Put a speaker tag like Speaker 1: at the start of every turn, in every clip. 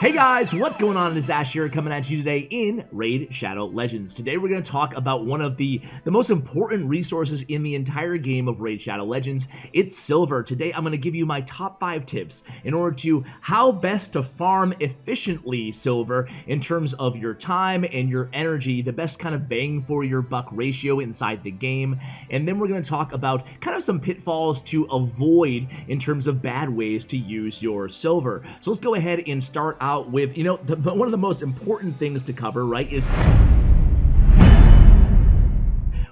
Speaker 1: Hey guys, what's going on? It is Ash here coming at you today in Raid Shadow Legends. Today we're going to talk about one of the most important resources in the entire game of Raid Shadow Legends. It's silver. Today I'm going to give you my top 5 tips in order to how best to farm efficiently silver in terms of your time and your energy, the best kind of bang for your buck ratio inside the game. And then we're going to talk about kind of some pitfalls to avoid in terms of bad ways to use your silver. So let's go ahead and start out with, one of the most important things to cover, right, is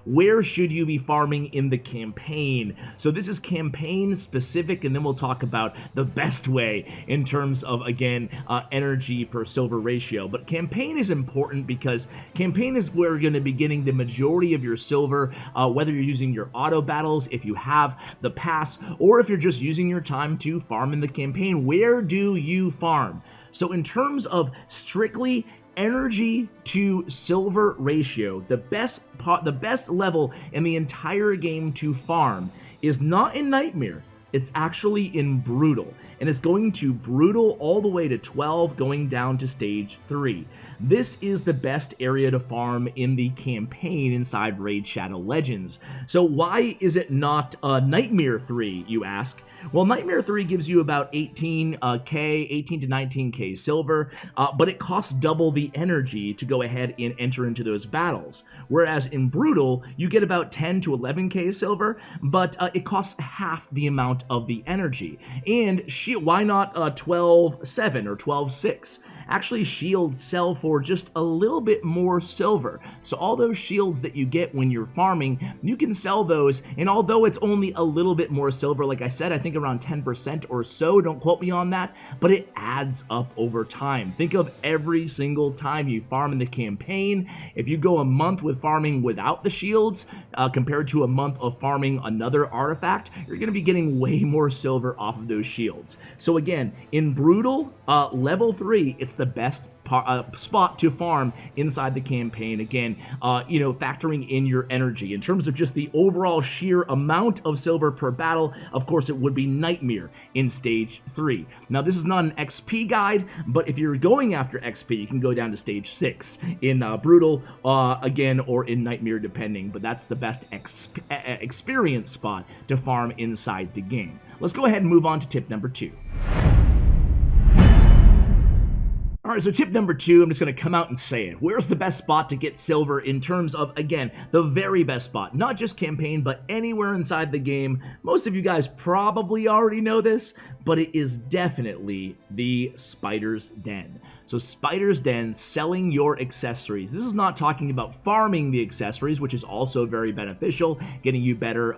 Speaker 1: where should you be farming in the campaign. So this is campaign specific, and then we'll talk about the best way in terms of, again, energy per silver ratio. But campaign is important because campaign is where you're going to be getting the majority of your silver, whether you're using your auto battles, if you have the pass, or if you're just using your time to farm in the campaign. Where do you farm? So in terms of strictly energy to silver ratio, the best level in the entire game to farm is not in Nightmare. It's actually in Brutal, and it's going to Brutal all the way to 12, going down to stage 3. This is the best area to farm in the campaign inside Raid Shadow Legends. So why is it not Nightmare 3, you ask? Well, Nightmare 3 gives you about 18 to 19k silver, but it costs double the energy to go ahead and enter into those battles. Whereas in Brutal, you get about 10 to 11k silver, but it costs half the amount of the energy. And why not 12.7 or 12.6? Actually, shields sell for just a little bit more silver. So all those shields that you get when you're farming, you can sell those, and although it's only a little bit more silver, like I said, I think around 10% or so, don't quote me on that, but it adds up over time. Think of every single time you farm in the campaign. If you go a month with farming without the shields, compared to a month of farming another artifact, you're going to be getting way more silver off of those shields. So again, in Brutal, level 3, it's the best spot to farm inside the campaign. Again, factoring in your energy. In terms of just the overall sheer amount of silver per battle, of course it would be Nightmare in stage 3. Now this is not an XP guide, but if you're going after XP, you can go down to stage 6 in Brutal, again, or in Nightmare depending, but that's the best experience spot to farm inside the game. Let's go ahead and move on to tip number 2. Alright, so tip number 2, I'm just going to come out and say it. Where's the best spot to get silver in terms of, again, the very best spot? Not just campaign, but anywhere inside the game. Most of you guys probably already know this, but it is definitely the Spider's Den. So Spider's Den, selling your accessories. This is not talking about farming the accessories, which is also very beneficial, getting you better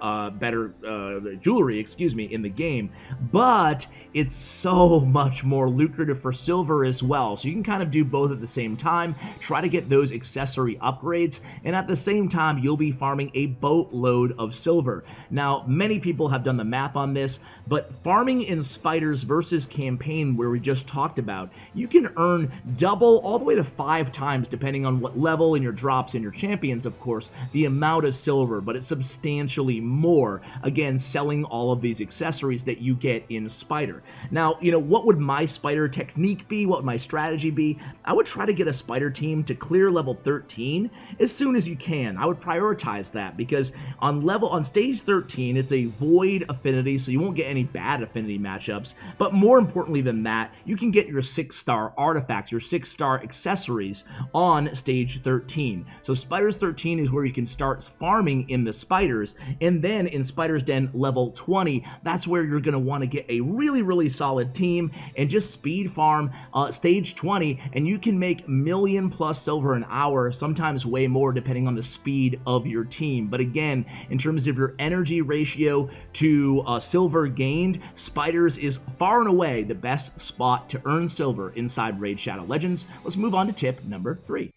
Speaker 1: jewelry, in the game, but it's so much more lucrative for silver as well. So you can kind of do both at the same time, try to get those accessory upgrades, and at the same time, you'll be farming a boatload of silver. Now, many people have done the math on this, but farming in Spiders versus campaign, where we just talked about, you can earn double all the way to 5 times, depending on what level and your drops and your champions, of course, the amount of silver, but it's substantially more, again, selling all of these accessories that you get in Spider. Now, what would my Spider technique be? What would my strategy be? I would try to get a Spider team to clear level 13 as soon as you can. I would prioritize that because on stage 13, it's a void affinity, so you won't get any bad affinity matchups, but more importantly than that, you can get your 6-star artifacts, your 6-star accessories on stage 13. So Spiders 13 is where you can start farming in the Spiders, and then in Spider's Den level 20, that's where you're going to want to get a really, really solid team and just speed farm stage 20, and you can make million plus silver an hour, sometimes way more depending on the speed of your team. But again, in terms of your energy ratio to silver gained, Spiders is far and away the best spot to earn silver inside Raid Shadow Legends. Let's move on to tip number 3.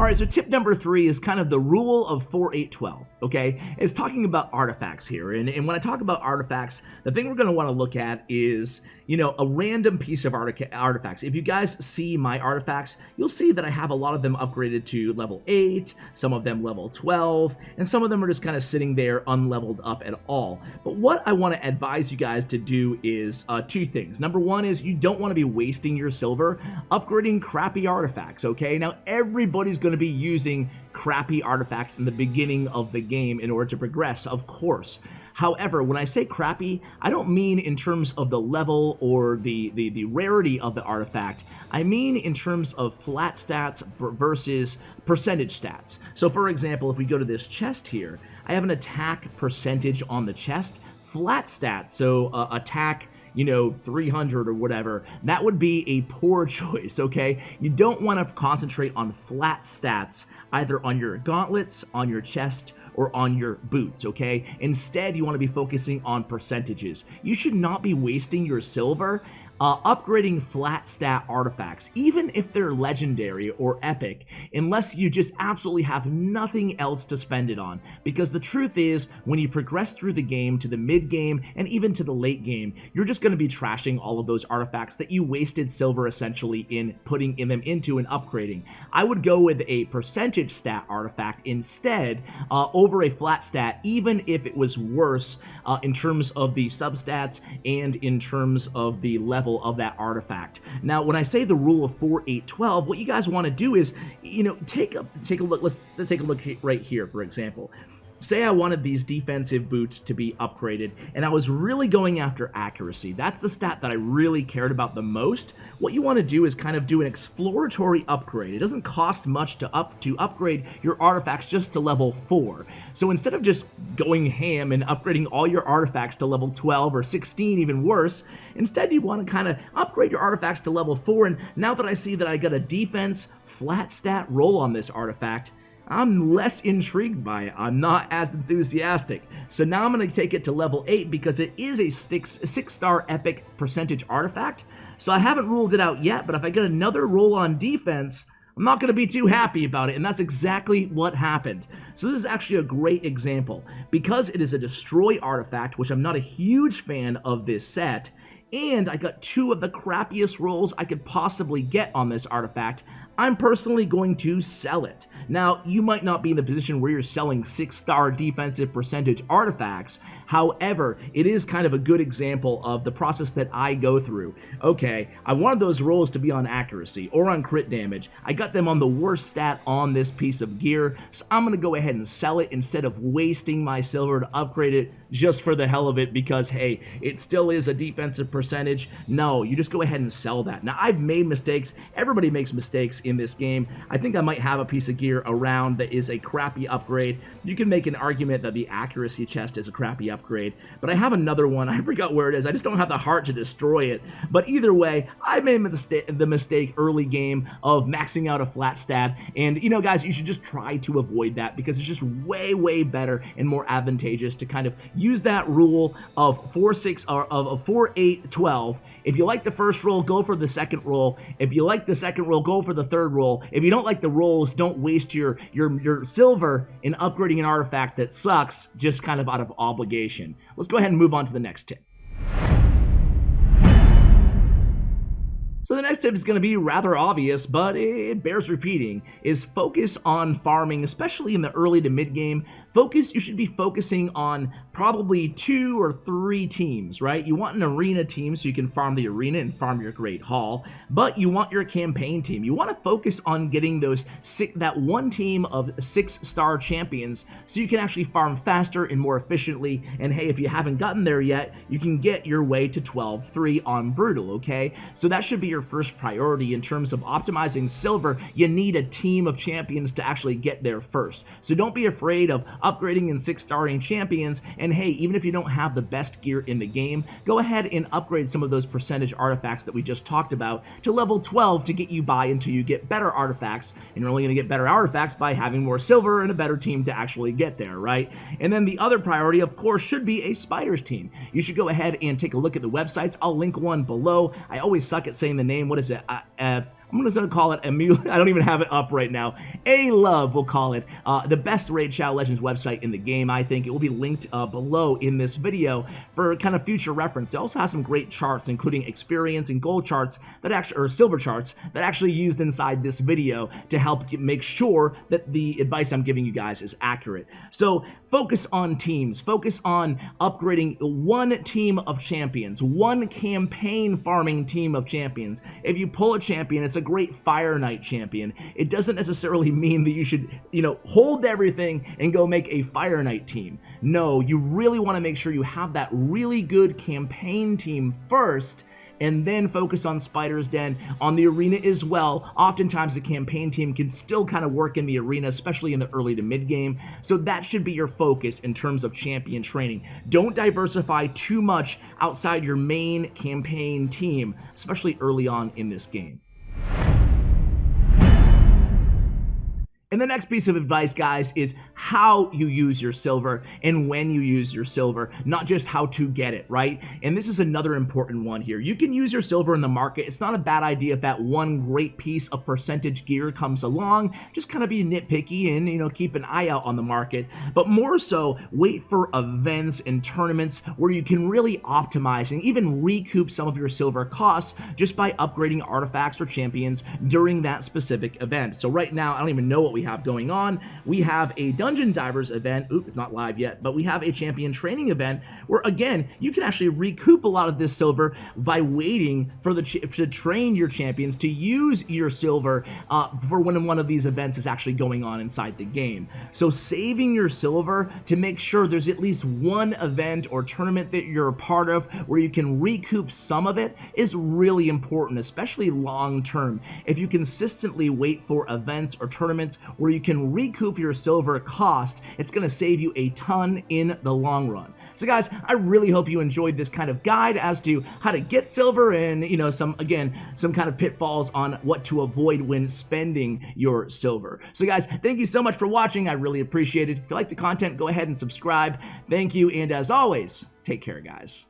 Speaker 1: All right, so tip number 3 is kind of the rule of 4-8-12, okay? It's talking about artifacts here, and when I talk about artifacts, the thing we're going to want to look at is, you know, a random piece of artifacts. If you guys see my artifacts, you'll see that I have a lot of them upgraded to level 8, some of them level 12, and some of them are just kind of sitting there unleveled up at all. But what I want to advise you guys to do is 2 things. Number 1 is you don't want to be wasting your silver upgrading crappy artifacts, okay? Now, everybody's going to be using crappy artifacts in the beginning of the game in order to progress, of course. However, when I say crappy, I don't mean in terms of the level or the rarity of the artifact. I mean in terms of flat stats versus percentage stats. So for example, if we go to this chest here, I have an attack percentage on the chest, flat stats, so attack, you know, 300 or whatever, that would be a poor choice, okay? You don't want to concentrate on flat stats either on your gauntlets, on your chest, or on your boots, okay? Instead, you want to be focusing on percentages. You should not be wasting your silver upgrading flat stat artifacts, even if they're legendary or epic, unless you just absolutely have nothing else to spend it on. Because the truth is, when you progress through the game to the mid game and even to the late game, you're just going to be trashing all of those artifacts that you wasted silver essentially in putting them into and upgrading. I would go with a percentage stat artifact instead over a flat stat, even if it was worse in terms of the substats and in terms of the level of that artifact. Now, when I say the rule of 4-8-12, what you guys want to do is, you know, take a look. Let's take a look right here, for example. Say I wanted these defensive boots to be upgraded, and I was really going after accuracy. That's the stat that I really cared about the most. What you want to do is kind of do an exploratory upgrade. It doesn't cost much to upgrade your artifacts just to level 4. So instead of just going ham and upgrading all your artifacts to level 12 or 16, even worse, instead you want to kind of upgrade your artifacts to level 4. And now that I see that I got a defense flat stat roll on this artifact, I'm less intrigued by it. I'm not as enthusiastic. So now I'm going to take it to level 8 because it is a 6-star epic percentage artifact. So I haven't ruled it out yet, but if I get another roll on defense, I'm not going to be too happy about it, and that's exactly what happened. So this is actually a great example. Because it is a destroy artifact, which I'm not a huge fan of this set, and I got 2 of the crappiest rolls I could possibly get on this artifact, I'm personally going to sell it. Now, you might not be in the position where you're selling 6-star defensive percentage artifacts. However, it is kind of a good example of the process that I go through. Okay, I wanted those rolls to be on accuracy or on crit damage. I got them on the worst stat on this piece of gear, so I'm going to go ahead and sell it instead of wasting my silver to upgrade it just for the hell of it because, hey, it still is a defensive percentage. No, you just go ahead and sell that. Now, I've made mistakes. Everybody makes mistakes in this game. I think I might have a piece of gear around that is a crappy upgrade. You can make an argument that the accuracy chest is a crappy upgrade, but I have another one. I forgot where it is. I just don't have the heart to destroy it. But either way, I made the mistake early game of maxing out a flat stat, and you know, guys, you should just try to avoid that because it's just way better and more advantageous to kind of use that rule of 4-8-12. If you like the first roll, go for the second roll. If you like the second roll, go for the third roll. If you don't like the rolls, don't waste your silver in upgrading an artifact that sucks just kind of out of obligation. Let's go ahead and move on to the next tip. So the next tip is going to be rather obvious, but it bears repeating, is focus on farming, especially in the early to mid game. You should be focusing on probably 2 or 3 teams, right? You want an arena team so you can farm the arena and farm your Great Hall, but you want your campaign team. You want to focus on getting that one team of 6-star champions so you can actually farm faster and more efficiently. And hey, if you haven't gotten there yet, you can get your way to 12-3 on Brutal, okay? So that should be your first priority in terms of optimizing silver. You need a team of champions to actually get there first. So don't be afraid of upgrading and 6-starring champions. And hey, even if you don't have the best gear in the game, go ahead and upgrade some of those percentage artifacts that we just talked about to level 12 to get you by until you get better artifacts. And you're only going to get better artifacts by having more silver and a better team to actually get there, right? And then the other priority, of course, should be a spiders team. You should go ahead and take a look at the websites. I'll link one below. I always suck at saying the name. What is it? I'm just gonna call it I don't even have it up right now. A-Love, we'll call it, the best Raid Shadow Legends website in the game, I think. It will be linked below in this video for kind of future reference. It also has some great charts, including experience and gold charts that actually, or silver charts, that actually used inside this video to help make sure that the advice I'm giving you guys is accurate. So focus on teams, focus on upgrading one team of champions, one campaign farming team of champions. If you pull a champion, it's a great Fire Knight champion. It doesn't necessarily mean that you should, hold everything and go make a Fire Knight team. No, you really want to make sure you have that really good campaign team first, and then focus on Spider's Den, on the arena as well. Oftentimes the campaign team can still kind of work in the arena, especially in the early to mid game. So that should be your focus in terms of champion training. Don't diversify too much outside your main campaign team, especially early on in this game. And the next piece of advice, guys, is how you use your silver and when you use your silver, not just how to get it, right? And this is another important one here. You can use your silver in the market. It's not a bad idea if that one great piece of percentage gear comes along. Just kind of be nitpicky and, keep an eye out on the market. But more so, wait for events and tournaments where you can really optimize and even recoup some of your silver costs just by upgrading artifacts or champions during that specific event. So right now, I don't even know what we have going on. We have a Dungeon Divers event. Oops, it's not live yet, but we have a champion training event where, again, you can actually recoup a lot of this silver by waiting for to train your champions to use your silver for when one of these events is actually going on inside the game. So saving your silver to make sure there's at least one event or tournament that you're a part of where you can recoup some of it is really important, especially long term. If you consistently wait for events or tournaments where you can recoup your silver cost, it's going to save you a ton in the long run. So guys, I really hope you enjoyed this kind of guide as to how to get silver and, some kind of pitfalls on what to avoid when spending your silver. So guys, thank you so much for watching. I really appreciate it. If you like the content, go ahead and subscribe. Thank you, and as always, take care, guys.